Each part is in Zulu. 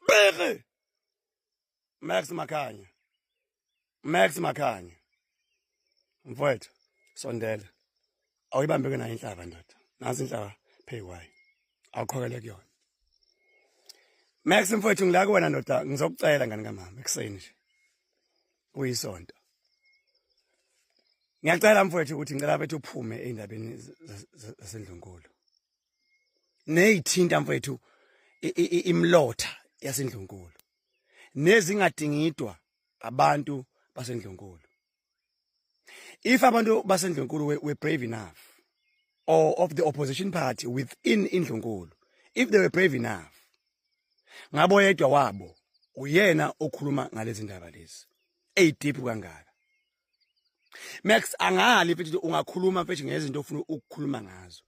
Bheke Max Makhanya mfowethu sondela awuyibambeke nayo inhlaba ndoda nasi inhlaba phekway awukhokele kuyona Max mfowethu ngila kuwena ndoda ngizokucela ngani kamama ekseni nje uyisonto ngiyacela mfowethu ukuthi ngicela bethu uphume endabeni zasendlunkulu neyithinta mfowethu imlotha yasendlunkulu nezingadingidwa abantu basendlunkulu if abantu basendlunkulu were brave enough or of the opposition party within indlunkulu if they were brave enough ngabo yedwa wabo uyena okhuluma ngalezi ndaba lezi deep kangaka Max angali mfethu ungakhuluma mfethu ngezinto ofuna ukukhuluma ngazo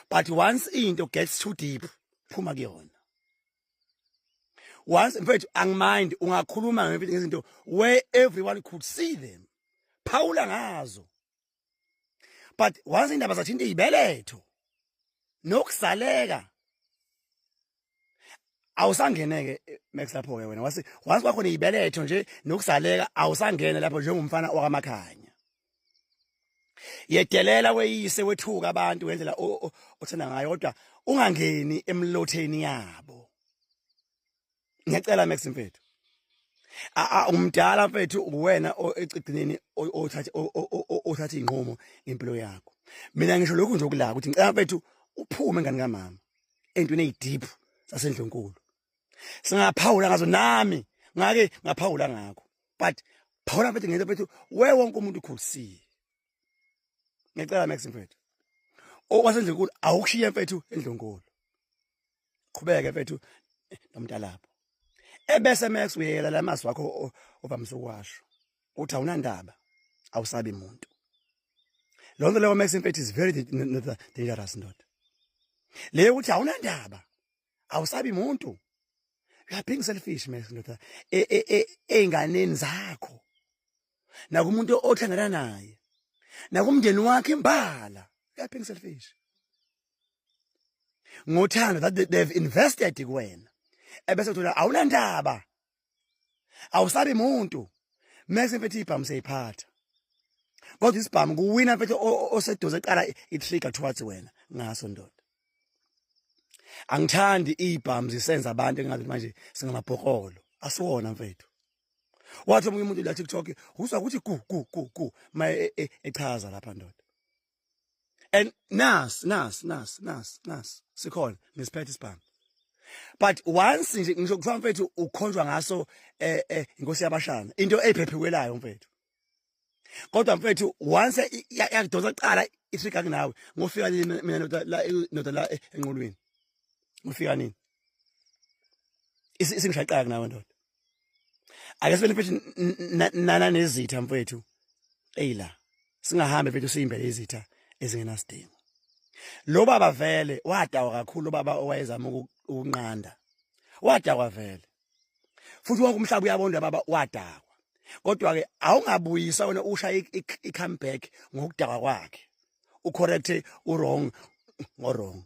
but once into gets too deep phuma kuyona once mfethu angimind ungakhuluma ngezinto where everyone could see them phawula ngazo but once indaba zathinta izibeletho nokusaleka awusangeneke Max lapho ke wena once kwakhona izibeletho nje nokusaleka awusangena lapho njengomfana wakamakhanya yedelela weyise wethuka abantu ngendlela othanda ngayo kodwa ungangeni emlotheni yabo ngiyacela Max mfethu umdala mfethu uwena ecigcineni othatha inqomo impilo yakho mina ngisho lokhu nje okulaka ukuthi ngicela mfethu uphume ngani kamama entweni ezideep zasendlunkulu singaphawula ngazo nami ngake ngaphawula ngakho but phawula mfethu ngento mfethu we wonke umuntu could see ngicela Max mfethu okwasendlunkulu awukushiye mfethu endlunkulu qhubeke mfethu nomdala lapho ebese Max uyela lamazwi wakho ovamisa ukwasho uthi awunandaba awusabi umuntu lonke leyo Max mfethu is very dangerous ndoda le uthi awunandaba awusabi umuntu you are being selfish Max ndoda einganeni zakho nakumuntu othandana naye nakumndeni wakhe imbala you are being selfish ngothando that they've invested kuwena ebese uthola awunandaba awusabi umuntu Max mfethu ibhamu seyiphatha kodwa isibhamu kuwina mfethu oseduze eqala itrigger towards wena ngaso ndoda angithandi ibhamu zisenza abantu engathi manje singamabhokolo asiwona mfethu wathi omunye umuntu la TikTok uzwa ukuthi ku maye echaza lapha ndoda and nas sikhona nisiphethe isibhamu but once nje ngisho kuthiwa mfethu ukhonjwa ngaso inkosi yabashana into ephephiwelayo mfethu kodwa mfethu once yakudonsa qala itrigger kunawe ngofika mina ndoda la enqolweni ngofika nini isingishaqaka nawe ndoda ake sibe mfethu nana nezitha mfethu eyila singahambe mfethu siyimbele izitha ezingenasidingo lo baba vele wadawa kakhulu baba owayezama ukunqanda wadakwa vele futhi wonke umhlaba uyabonda baba wadakwa kodwa ke awungabuyisa wena ushaya i-comeback ngokudakwa kwakhe ucorrecte wrong ngorong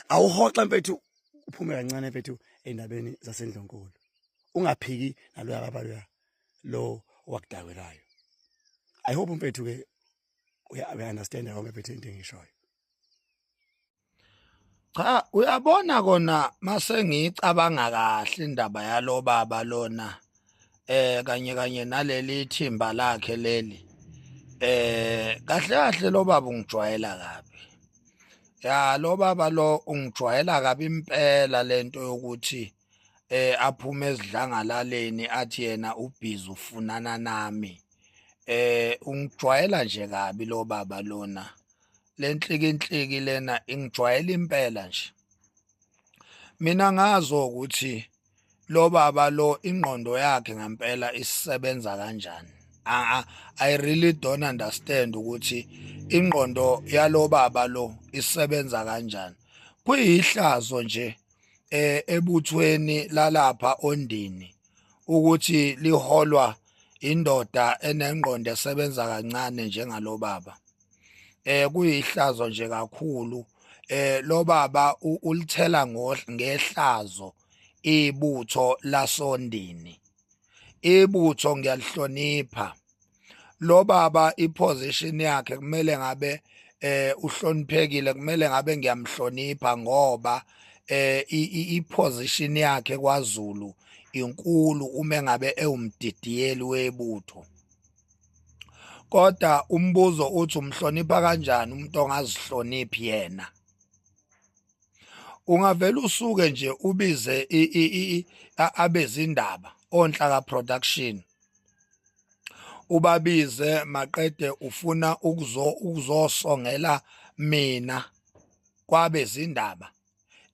awuhoxa mfethu uphume kancane mfethu endabeni zasendlunkulu ungaphiki naloya baba lo wakudawelayo I hope mfethu ke we understand how mfethu into engishoyo cha uyabona kona mase ngicabanga kahle indaba yalo baba lona kanye naleli thimba lakhe leli kahle lo baba ungijwayela kabi ya lo baba lo ungijwayela kabi impela lento yokuthi aphume ezidlangalaleni athi yena ubhizi ufunana nami ungijwayela nje kabi lo baba lona lenhlikinhliki lena ingijwayela impela nje mina ngazo ukuthi lo baba lo ingqondo yakhe ngempela isisebenza kanjani I really don't understand ukuthi ingqondo yalo baba lo isebenza kanjani kuyihlazo nje ebuthweni lalapha ondini ukuthi liholwa indoda enengqondo esebenza kancane njengalo baba kuyihlazo nje kakhulu lo baba ulithela ngehlazo ibutho laSondini. Ibutho ngiyalihlonipha. Lo baba iposition yakhe kumele ngabe uhloniphekile, kumele ngabe ngiyamhlonipha ngoba iposition yakhe kwaZulu inkulu uma ngabe ewumdidiyeli webutho. Kodwa umbuzo uthi umhlonipha kanjani umuntu ongazihloniphi yena? Ungavela usuke nje ubize abezindaba onhlaka production, ubabize maqede ufuna ukuzosongela mina kwabezindaba,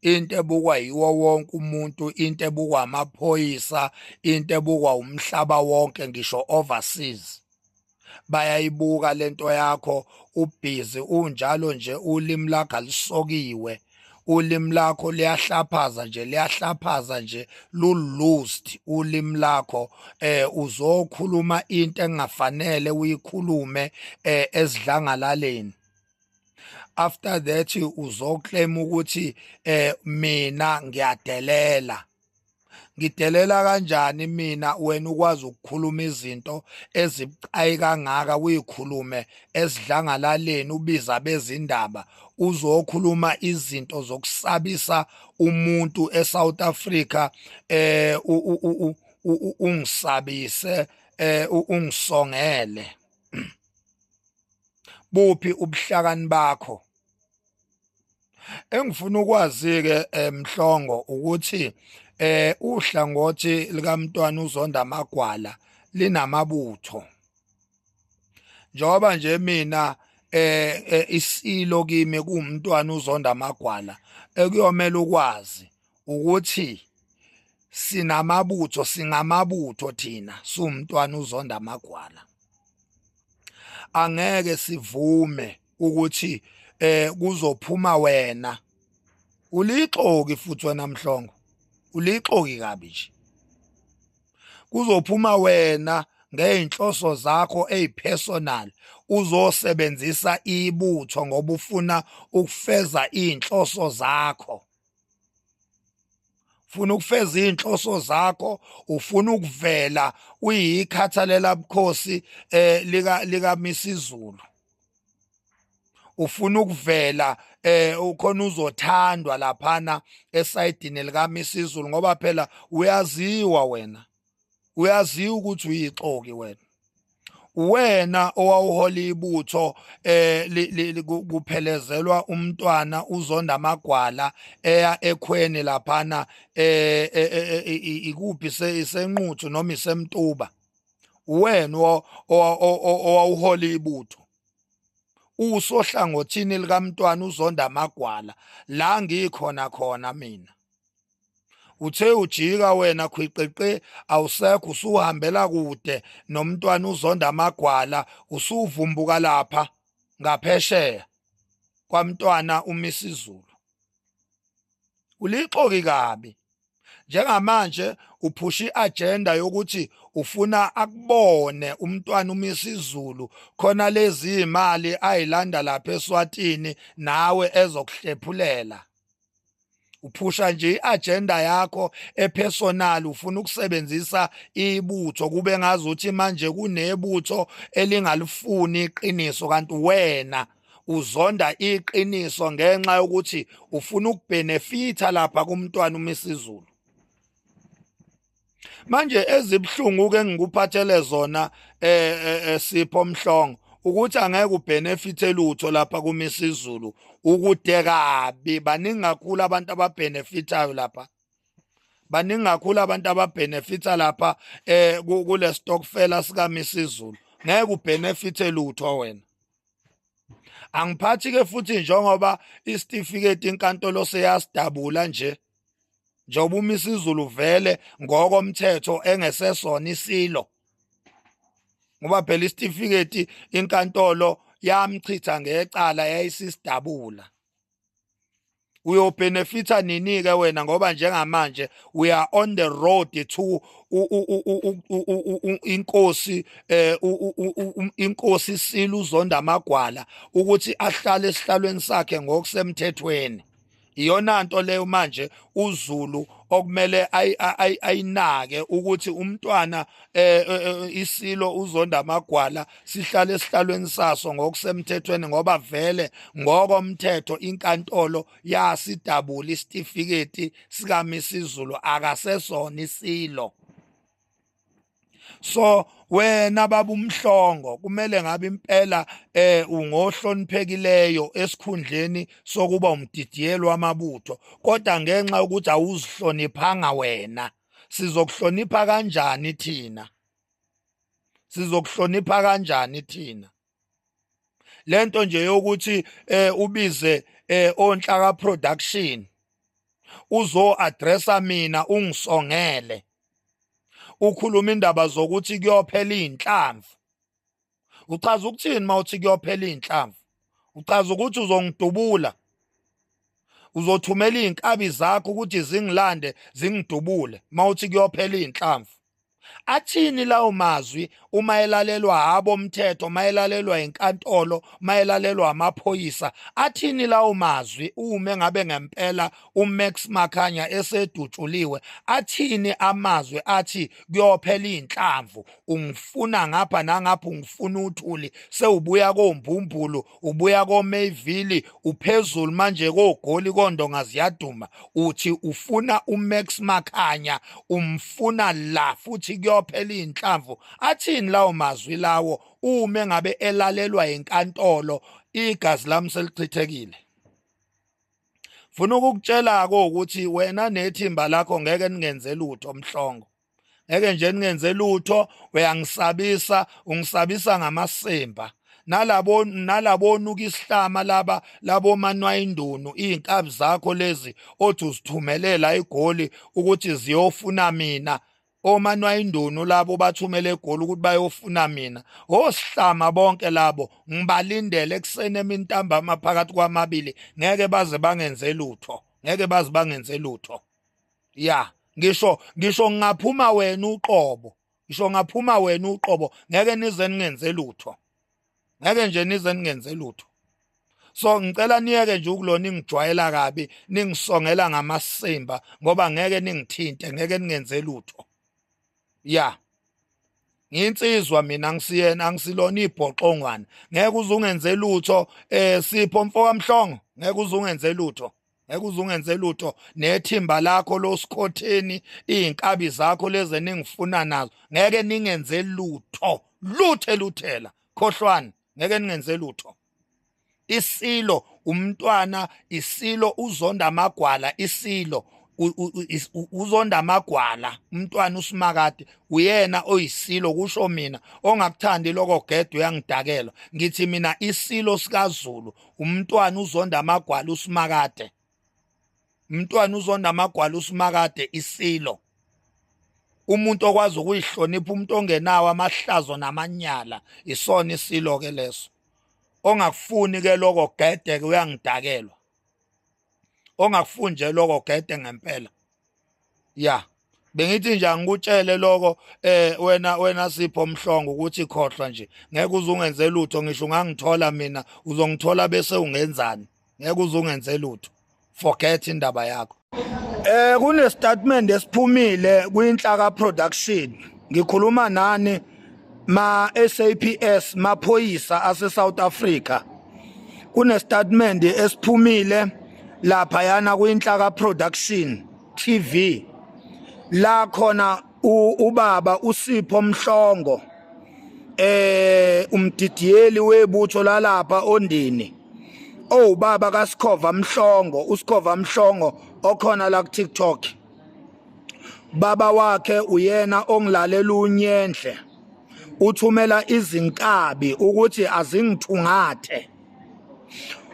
into ebukwa yiwo wonke umuntu, into ebukwa amaphoyisa, into ebukwa umhlaba wonke, ngisho overseas bayayibuka lento yakho. Ubhizi unjalo nje, ulimi lakho alisokiwe, ulimi lakho liyahlaphaza nje lu-loosed ulimi lakho. Uzokhuluma into engafanele uyikhulume ezidlangalaleni. After that uzoclaim ukuthi mina ngiyadelela. Ngidelela kanjani mina wena ukwazi ukukhuluma izinto ezibucayi kangaka, uyikhulume esidlangalaleni, ubiza bezindaba, uzokhuluma izinto zokusabisa umuntu eSouth Africa, ungisabise, ungisongele. Buphi ubuhlakani bakho? Engifuna ukwazi-ke Mhlongo ukuthi uhlangothi likaMntwana uZonda Magwala linamabutho. Njengoba nje mina isilo kimi kuMntwana uZonda Magwala, ekuyomela ukwazi ukuthi sinamabutho, singamabutho thina siwuMntwana uZonda Magwala. Angeke sivume ukuthi kuzophuma wena ulixoki, futhi wena Mhlongo ulixoki kabi nje, kuzophuma wena ngey'nhloso zakho ey'personal, uzosebenzisa ibutho ngoba ufuna ukufeza iy'nhloso zakho. Ufuna ukufeza iy'nhloso zakho, ufuna ukuvela uyikhathalela bukhosi lika Misizulu. Ufuna ukuvela ukhona uzothandwa laphana esayidini lika Misizulu ngoba phela uyaziwa wena. Uyaziwa ukuthi uyixoki wena. Wena owawuhola ibutho kuphelezelwa uMntwana uZonda Magwala eya ekhweni laphana ikuphi isenquthu noma isemtuba. Wena owawuhola ibutho usohlangothini likaMntwana uZonda Magwala la ngikhona mina. Uthe ujika wena khwiqeqe, awusekho, usuhambela kude noMntwana uZonda Magwala, usuvumbuka lapha ngaphesheya kwaMntwana uMisizulu. Ulixoki kabi. Njengamanje uphusha i-agenda yokuthi ufuna akubone uMntwana uMisizulu khona lezi imali ayilanda lapha eSwatini nawe ezokuhlephulela. Uphusha nje i-agenda yakho epersonal, ufuna ukusebenzisa ibutho kube ngazuthi manje kunebutho elingalifuni iqiniso, kanti wena uzonda iqiniso ngenxa yokuthi ufuna ukubhenefitha lapha kuMntwana uMisizulu. Manje ezibhlungu ke ngikuphathele zona Sipho Mhlongo ukuthi angeke ubhenefithe lutho lapha kuMisizulu, ukude kabi. Baningi kakhulu abantu ababhenefithayo lapha, baningi kakhulu abantu ababhenefitha lapha kule stokfela sika Misizulu. Ngeke ubhenefithe lutho wena. Angiphathi ke futhi njengoba isitifiketi inkantolo seyasidabula nje, njengoba uMisizulu vele ngokomthetho engesesona isilo, ngoba phela isitifiketi inkantolo yamchitha ngecala yayisisidabula. Uyobhenefitha nini-ke wena ngoba njengamanje we are on the road to inkosi inkosi Silo uZonda Magwala ukuthi ahlale esihlalweni sakhe ngokusemthethweni. iyona nto leyo manje uZulu okumele ayinake ukuthi umntwana isilo uzonda amagwala sihlale esihlalweni saso ngokusemthethweni ngoba vele ngokomthetho inkantolo yasidabula isitifiketi sika Misizulu akasesona isilo. So wena baba uMhlongo kumele ngabe impela ungohloniphekileyo esikhundleni sokuba umdidiyelo wamabutho, kodwa ngenxa ukuthi awuzihloniphanga wena sizokuhlonipha kanjani thina? Sizokuhlonipha kanjani thina? Lento nje yokuthi ubize onhlaka production uzo addressa mina ungisongele ukhuluma indaba zokuthi kuyophela inhlamvu. Uchaza ukuthini mawuthi kuyophela inhlamvu? Uchaza ukuthi uzongidubula, uzothumela inkabi zakho ukuthi zingilande zingidubule mawuthi kuyophela inhlamvu. Athini lawo mazwi uma elalelwa abomthetho, mayelalelwa inkantolo, mayelalelwa amaphoyisa? Athini lawo mazwi uma ngabe ngempela uMax Makhanya esedutshuliwe? Athini amazwi athi kuyophela inhlamvu, ungifuna ngapha nangapha, ungifuna uthuli, sewubuya koMbumbulu, ubuya koMayville, uphezulu manje koGoli koNdonga ziyaduma, uthi ufuna uMax Makhanya, umfuna la futhi kuyophela inhlamvu? Athini lawo mazwi lawo uma ngabe elalelwa inkantolo igazi lami selichithekile? Funa ukukutshela ko ukuthi wena nethimba lakho ngeke ningenze lutho Mhlongo, ngeke nje ningenze lutho. Uyangisabisa, ungisabisa ngamasemba nalabo nuka isihlama labo manwayindunu, inkabi zakho lezi othi uzithumelela eGoli ukuthi ziyofuna mina. Omanwayindunu labo bathumele eGoli ukuthi bayofuna mina. Osihlama bonke labo ngibalindele ekuseni emintambama phakathi kwamabili, ngeke baze bangenze lutho, ngeke baze bangenze lutho. Ya, ngisho ngingaphuma wena uqobo, ngisho ngaphuma wena uqobo, ngeke nize ningenze lutho, ngeke nje nize ningenze lutho. So ngicela niyeke nje ukulona ingijwayela kabi, ningisongela ngamasimba ngoba ngeke ningithinte, ngeke ningenze lutho. Ya, nginsizwa mina, ngisiyena, angisilona ibhoxongwana, ngeke uze ungenze lutho. Sipho mfoka Mhlongo, ngeke uze ungenze lutho, ngeke uze ungenze lutho. Nethimba lakho losikhotheni, iy'nkabi zakho lezi ningifuna nazo, ngeke ningenze lutho, luthela khohlwana, ngeke ningenze lutho. Isilo umntwana, isilo uzonda amagwala, isilo uzonda amagwala. Umntwana uSimakade uyena oyisilo, kusho mina ongakuthandi lokho Gedwe uyangidakela. Ngithi mina isilo sikaZulu umntwana uzonda amagwala uSimakade, umntwana uzonda amagwala uSimakade, isilo. Umuntu okwazi ukuyihlonipha, umuntu ongenawo amahlazo namanyala, isona isilo ke leso. Ongakufuni ke lokho Gede ke uyangidakelwa, ongakufuni nje lokho Gede ngempela. Ya, bengithi nje angikutshele lokho wena Sipho Mhlongo ukuthi khohlwa nje, ngeke uze ungenze lutho. Ngisho ungangithola mina uzongithola bese ungenzani, ngeke uze ungenze lutho. Forget indaba yakho. Kune statement esiphumile kwinhlaka production, ngikhuluma nani ma SAPS maphoyisa ase South Africa. Kune statement esiphumile lapha yana kwinhlaka production TV la khona ubaba uSipho Mhlongo umdidiyeli webutho lalapha Ondini, ubaba kaSikhova Mhlongo, uSikhova Mhlongo okhona la ku TikTok. Baba wakhe uyena ongilalela uNyenhle, uthumela izinkabi ukuthi azingithungathe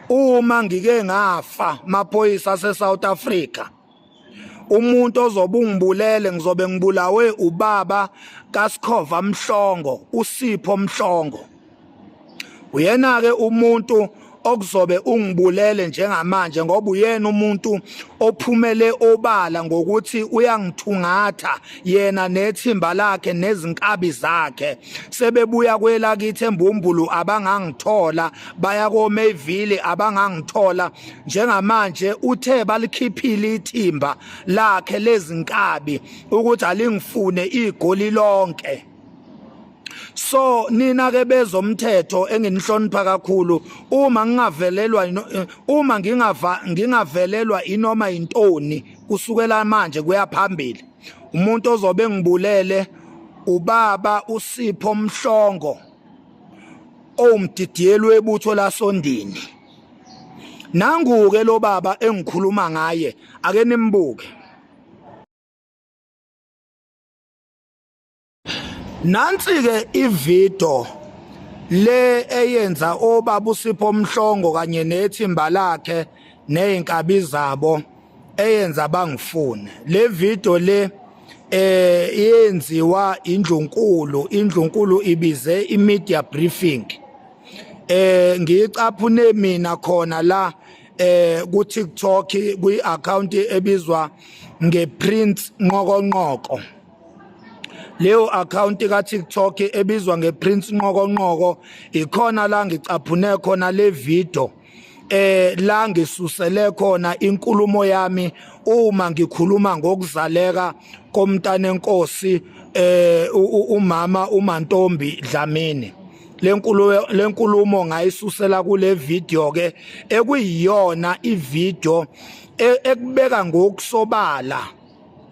uma ngike ngafa maphoyisa ase South Africa. Umuntu ozobe ungibulele ngizobe ngibulawe ubaba kaSikhova Mhlongo, uSipho Mhlongo. Uyena ke umuntu okuzobe ungibulele njengamanje ngoba uyena umuntu ophumele obala ngokuthi uyangithungatha yena nethimba lakhe nezinkabi zakhe sebebuya kwelakithi eMbumbulu abangangithola baya koMayville abangangithola njengamanje uthe balikhiphile ithimba lakhe lezinkabi ukuthi alingifune igoli lonke. So nina ke bezomthetho enginihlonipha kakhulu uma ngingavelelwa inoma intoni kusukela manje kuya phambili umuntu ozobe ngibulele ubaba uSipho Mhlongo owumdidiyeli webutho laSondini. Nangu-ke lo baba engikhuluma ngaye, ake nimbuke. Nansi-ke ividiyo le eyenza obaba uSipho Mhlongo kanye nethimba lakhe ney'nkabi zabo eyenza bangifune. Le vidiyo le yenziwa indlunkulu ibize i-media briefing. Ngiyicaphune mina khona la ku TikTok kwi-account ebizwa ngePrince Nqokonqoko. Leyo account ka TikTok ebizwa ngePrince Nqokonqoko ikhona la ngicaphune khona le video la ngisusele khona inkulumo yami uma ngikhuluma ngokuzaleka komntana enkosi umama uMantombi Dlamini. Le nkulumo ngayisusela kule video ke ekuyiyona ivideo ekubeka ngokusobala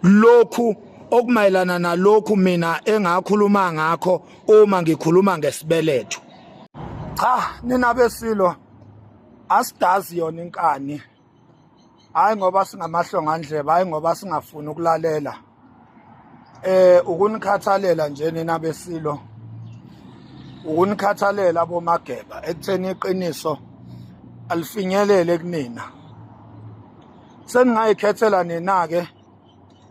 lokhu okumayelana nalokhu mina engakhuluma ngakho uma ngikhuluma ngesibeletho. Cha nina besilo asidazi yona inkani. Hayi ngoba singamahlongandlebe, hayi ngoba singafuni ukulalela. Ukunikhathalela nje nina besilo. Ukunikhathalela bomageba ekutheni iqiniso alifinyelele kunina. Seningayikhethela nina ke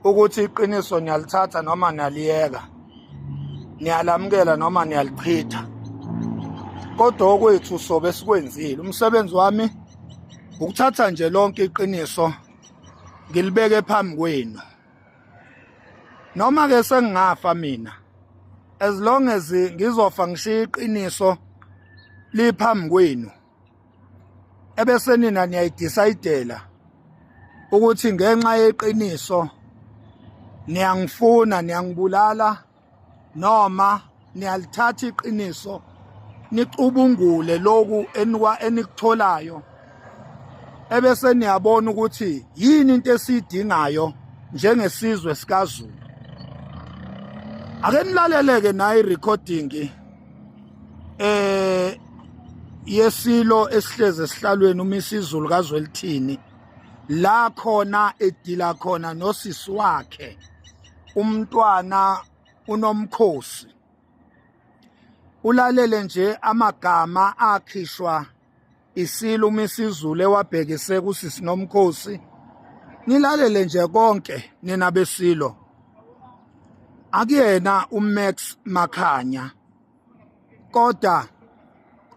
ukuthi iqiniso niyalithatha noma niyaliyeka, niyalamukela noma niyalichitha. Kodwa okwethu sobe sikwenzile. Umsebenzi wami ukuthatha nje lonke iqiniso ngilibeke phambi kwenu. Noma ke sengingafa mina, as long as ngizofa ngishiya iqiniso liphambi kwenu, ebese nina niyayidecidela ukuthi ngenxa yeqiniso niyangifuna, niyangibulala noma niyalithatha iqiniso nicubungule lokhu enikutholayo, ebese niyabona ukuthi yini into esiyidingayo njengesizwe sikaZulu. Ake nilaleleke nayo i-recording yesilo esihleze esihlalweni uMisizulu kaZwelithini la khona edila khona nosisi wakhe umntwana uNomkhosi. Ulalele nje amagama akhishwa isilo uMisizulu ewabhekise kusisi Nomkhosi. Nilalele nje konke nina besilo. Akuyena uMax Makhanya kodwa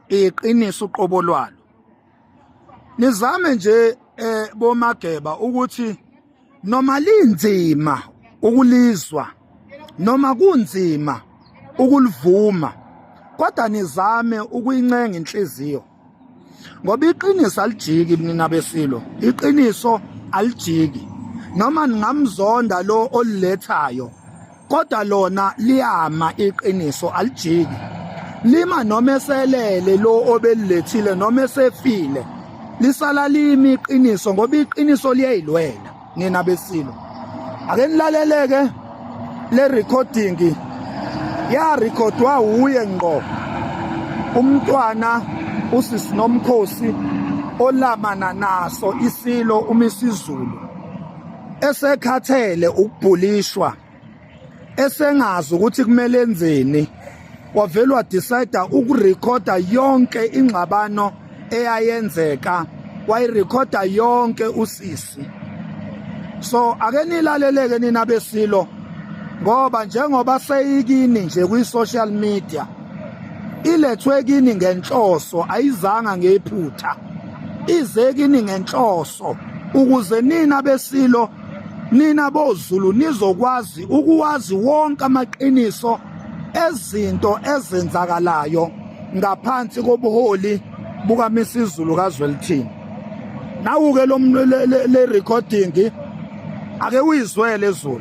iqiniso uqobo lwalo. Nizame nje bomageba ukuthi noma linzima ukulizwa noma kunzima ukulivuma, kodwa nizame ukuyincenga inhliziyo ngoba iqiniso alijiki nina besilo. Iqiniso alijiki noma ningamzonda lo olilethayo, kodwa lona liyama. Iqiniso alijiki lima noma eselele lo obelilethile noma esefile, lisala limi iqiniso ngoba iqiniso liyayilwela nina besilo. Ake nilaleleke le recording ya recordwa uye ngqo umntwana usisi Nomkhosi olamana naso isilo uMisizulu, esekhathele ukubhulishwa, esengazi ukuthi kumele enzeni, wavela decide ukurekhoda yonke ingxabano eyayenzeka, wayirekhoda yonke usisi. So ake nilaleleke nina besilo ngoba njengoba seyikini nje kwi social media ilethwe kini ngenhloso ayizanga ngephutha ize kini ngenhloso ukuze nina besilo nina boZulu nizokwazi ukuwazi wonke amaqiniso ezinto ezenzakalayo ngaphansi kobuholi buka Misizulu kaZwelithini. Nawu ke le recording ake uyizwele Zulu.